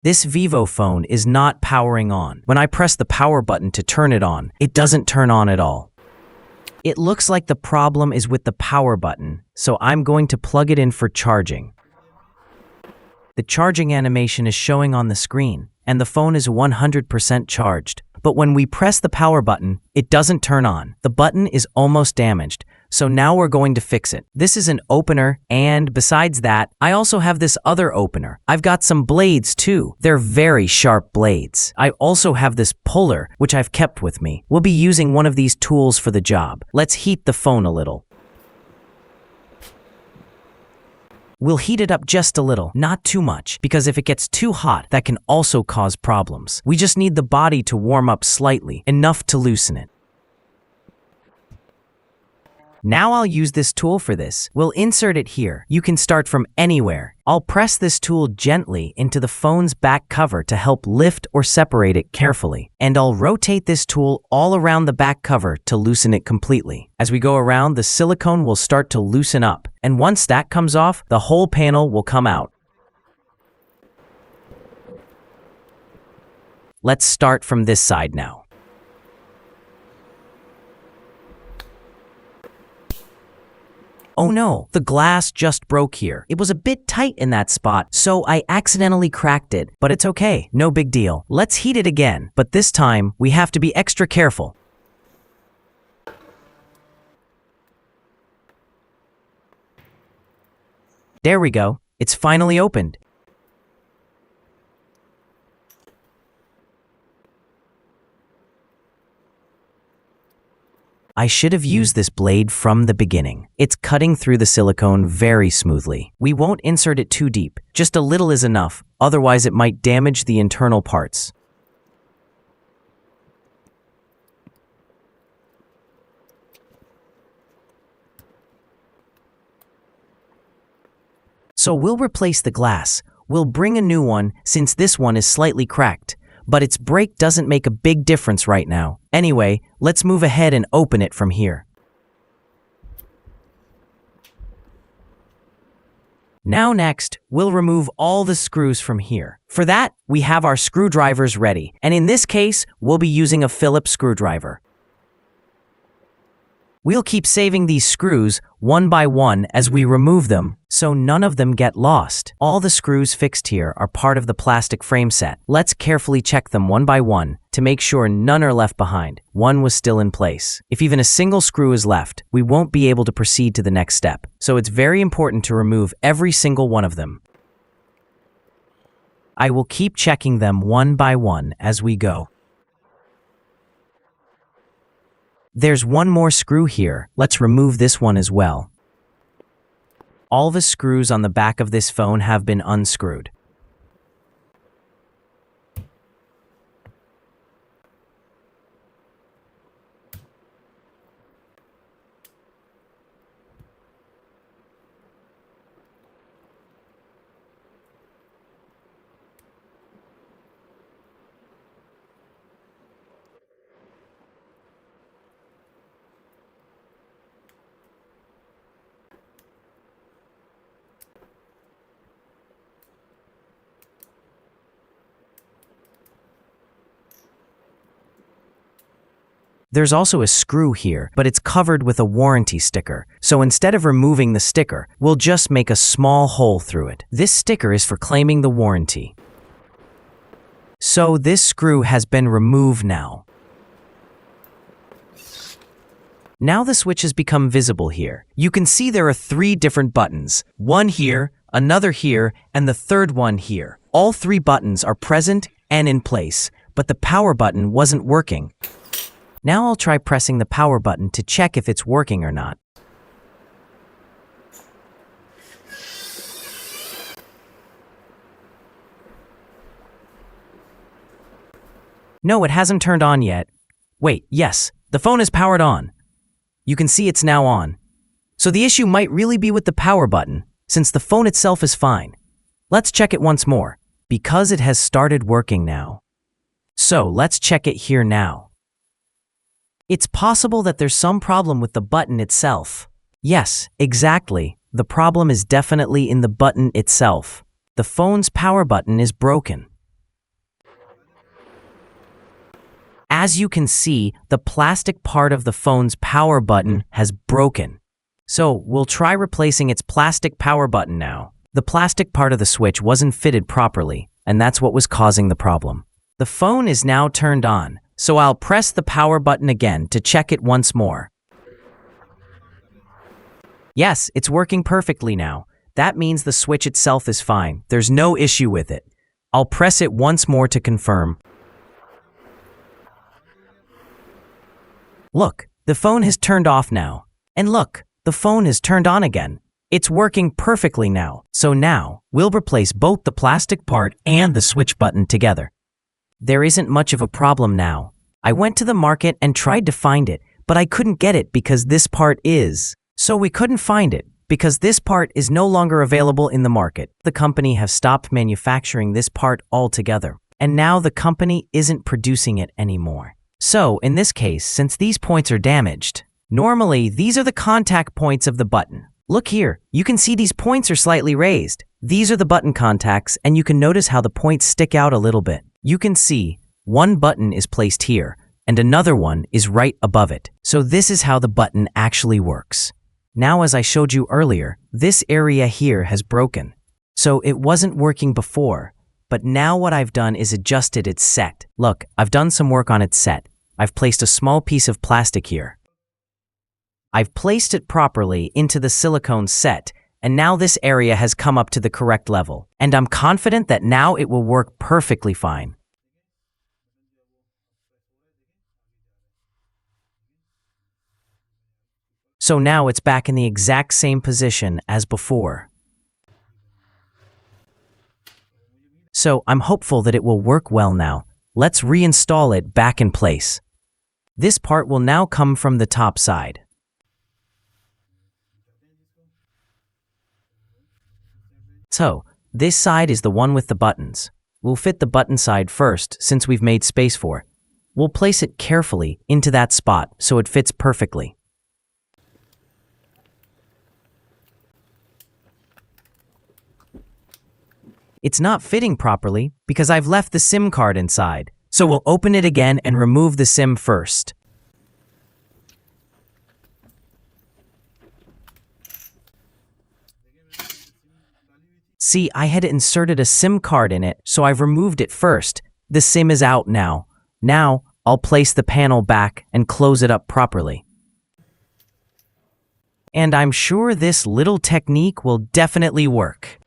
This Vivo phone is not powering on. When I press the power button to turn it on, it doesn't turn on at all. It looks like the problem is with the power button, so I'm going to plug it in for charging. The charging animation is showing on the screen, and the phone is 100% charged. But when we press the power button, it doesn't turn on. The button is almost damaged, so now we're going to fix it. This is an opener, and besides that, I also have this other opener. I've got some blades too. They're very sharp blades. I also have this puller, which I've kept with me. We'll be using one of these tools for the job. Let's heat the phone a little. We'll heat it up just a little, not too much, because if it gets too hot, that can also cause problems. We just need the body to warm up slightly, enough to loosen it. Now I'll use this tool for this. We'll insert it here. You can start from anywhere. I'll press this tool gently into the phone's back cover to help lift or separate it carefully. And I'll rotate this tool all around the back cover to loosen it completely. As we go around, the silicone will start to loosen up. And once that comes off, the whole panel will come out. Let's start from this side now. Oh no, the glass just broke here. It was a bit tight in that spot, so I accidentally cracked it, but it's okay, no big deal. Let's heat it again, but this time we have to be extra careful. There we go, it's finally opened. I should have used this blade from the beginning. It's cutting through the silicone very smoothly. We won't insert it too deep. Just a little is enough, otherwise it might damage the internal parts. So we'll replace the glass. We'll bring a new one since this one is slightly cracked. But its break doesn't make a big difference right now. Anyway, let's move ahead and open it from here. Now next, we'll remove all the screws from here. For that, we have our screwdrivers ready, and in this case, we'll be using a Phillips screwdriver. We'll keep saving these screws one by one as we remove them, so none of them get lost. All the screws fixed here are part of the plastic frame set. Let's carefully check them one by one to make sure none are left behind. One was still in place. If even a single screw is left, we won't be able to proceed to the next step. So it's very important to remove every single one of them. I will keep checking them one by one as we go. There's one more screw here. Let's remove this one as well. All the screws on the back of this phone have been unscrewed. There's also a screw here, but it's covered with a warranty sticker. So instead of removing the sticker, we'll just make a small hole through it. This sticker is for claiming the warranty. So this screw has been removed now. Now the switch has become visible here. You can see there are 3 different buttons. One here, another here, and the third one here. All 3 buttons are present and in place, but the power button wasn't working. Now I'll try pressing the power button to check if it's working or not. No, it hasn't turned on yet. Wait, yes, the phone is powered on. You can see it's now on. So the issue might really be with the power button, since the phone itself is fine. Let's check it once more, because it has started working now. So let's check it here now. It's possible that there's some problem with the button itself. Yes, exactly. The problem is definitely in the button itself. The phone's power button is broken. As you can see, the plastic part of the phone's power button has broken. So we'll try replacing its plastic power button now. The plastic part of the switch wasn't fitted properly, and that's what was causing the problem. The phone is now turned on, so I'll press the power button again to check it once more. Yes, it's working perfectly now. That means the switch itself is fine. There's no issue with it. I'll press it once more to confirm. Look, the phone has turned off now. And look, the phone is turned on again. It's working perfectly now. So now, we'll replace both the plastic part and the switch button together. There isn't much of a problem now. I went to the market and tried to find it, but I couldn't get it because this part is. So we couldn't find it because this part is no longer available in the market. The company have stopped manufacturing this part altogether, and now the company isn't producing it anymore. So in this case, since these points are damaged, normally these are the contact points of the button. Look here, you can see these points are slightly raised. These are the button contacts, and you can notice how the points stick out a little bit. You can see one button is placed here, and another one is right above it. So this is how the button actually works. Now, as I showed you earlier, this area here has broken. So it wasn't working before, but now what I've done is adjusted its set. Look, I've done some work on its set. I've placed a small piece of plastic here. I've placed it properly into the silicone set, and now this area has come up to the correct level. And I'm confident that now it will work perfectly fine. So now it's back in the exact same position as before. So I'm hopeful that it will work well now. Let's reinstall it back in place. This part will now come from the top side. So, this side is the one with the buttons. We'll fit the button side first since we've made space for it. We'll place it carefully into that spot so it fits perfectly. It's not fitting properly because I've left the SIM card inside. So we'll open it again and remove the SIM first. See, I had inserted a SIM card in it, so I've removed it first. The SIM is out now. Now, I'll place the panel back and close it up properly. And I'm sure this little technique will definitely work.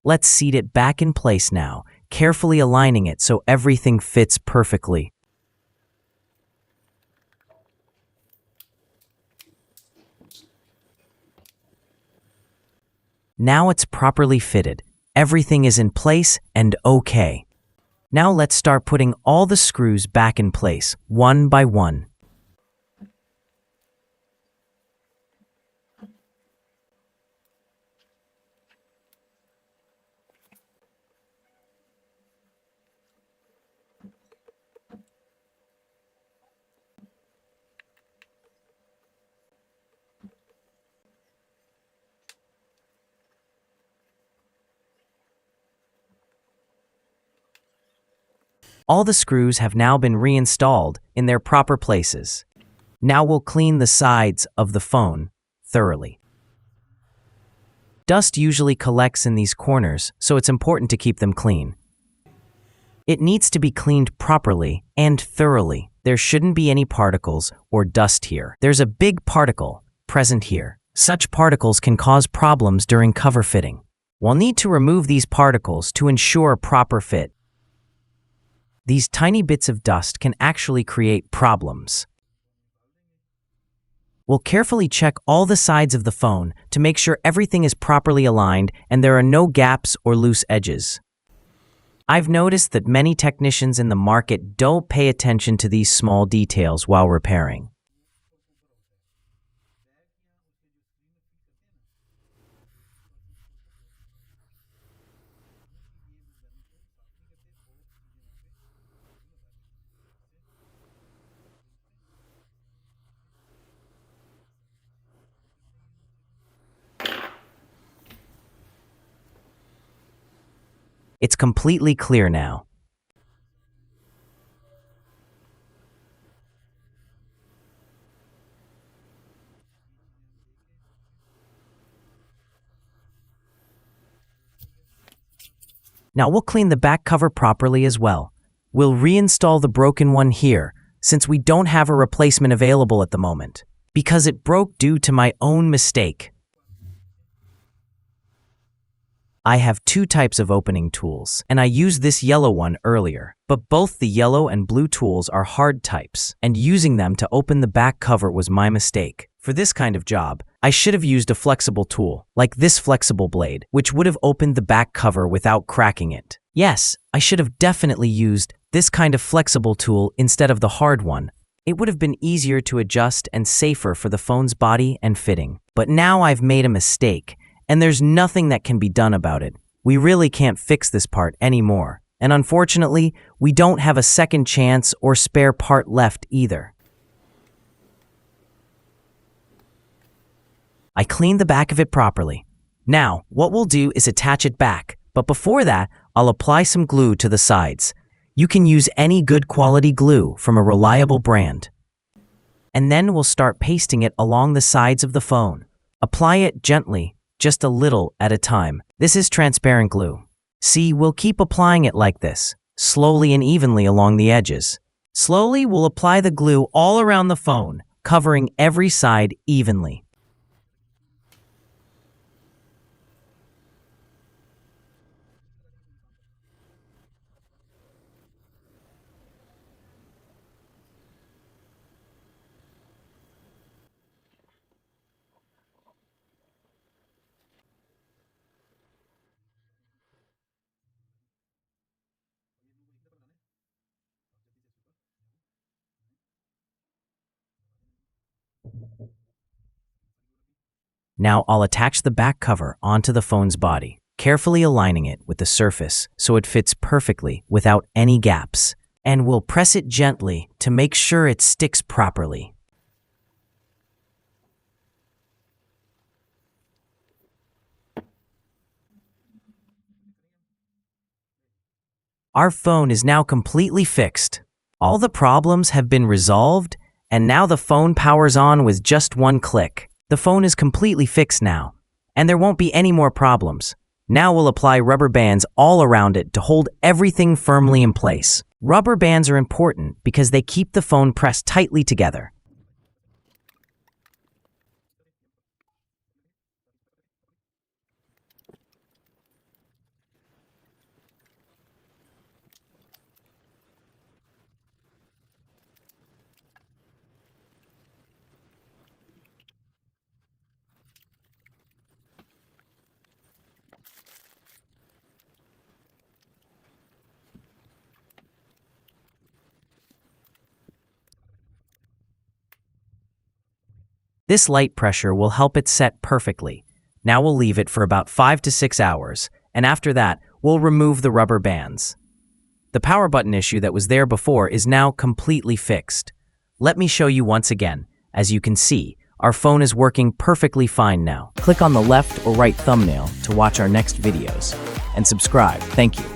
Let's seat it back in place now, carefully aligning it so everything fits perfectly. Now it's properly fitted. Everything is in place and okay. Now let's start putting all the screws back in place, one by one. All the screws have now been reinstalled in their proper places. Now we'll clean the sides of the phone thoroughly. Dust usually collects in these corners, so it's important to keep them clean. It needs to be cleaned properly and thoroughly. There shouldn't be any particles or dust here. There's a big particle present here. Such particles can cause problems during cover fitting. We'll need to remove these particles to ensure proper fit. These tiny bits of dust can actually create problems. We'll carefully check all the sides of the phone to make sure everything is properly aligned and there are no gaps or loose edges. I've noticed that many technicians in the market don't pay attention to these small details while repairing. It's completely clear now. Now we'll clean the back cover properly as well. We'll reinstall the broken one here, since we don't have a replacement available at the moment, because it broke due to my own mistake. I have two types of opening tools, and I used this yellow one earlier, but both the yellow and blue tools are hard types, and using them to open the back cover was my mistake. For this kind of job, I should have used a flexible tool, like this flexible blade, which would have opened the back cover without cracking it. Yes, I should have definitely used this kind of flexible tool instead of the hard one. It would have been easier to adjust and safer for the phone's body and fitting. But now I've made a mistake, and there's nothing that can be done about it. We really can't fix this part anymore. And unfortunately, we don't have a second chance or spare part left either. I cleaned the back of it properly. Now, what we'll do is attach it back, but before that, I'll apply some glue to the sides. You can use any good quality glue from a reliable brand. And then we'll start pasting it along the sides of the phone. Apply it gently, just a little at a time. This is transparent glue. See, we'll keep applying it like this, slowly and evenly along the edges. Slowly, we'll apply the glue all around the phone, covering every side evenly. Now I'll attach the back cover onto the phone's body, carefully aligning it with the surface so it fits perfectly without any gaps. And we'll press it gently to make sure it sticks properly. Our phone is now completely fixed. All the problems have been resolved, and now the phone powers on with just one click. The phone is completely fixed now, and there won't be any more problems. Now we'll apply rubber bands all around it to hold everything firmly in place. Rubber bands are important because they keep the phone pressed tightly together. This light pressure will help it set perfectly. Now we'll leave it for about 5 to 6 hours, and after that, we'll remove the rubber bands. The power button issue that was there before is now completely fixed. Let me show you once again. As you can see, our phone is working perfectly fine now. Click on the left or right thumbnail to watch our next videos, and subscribe. Thank you.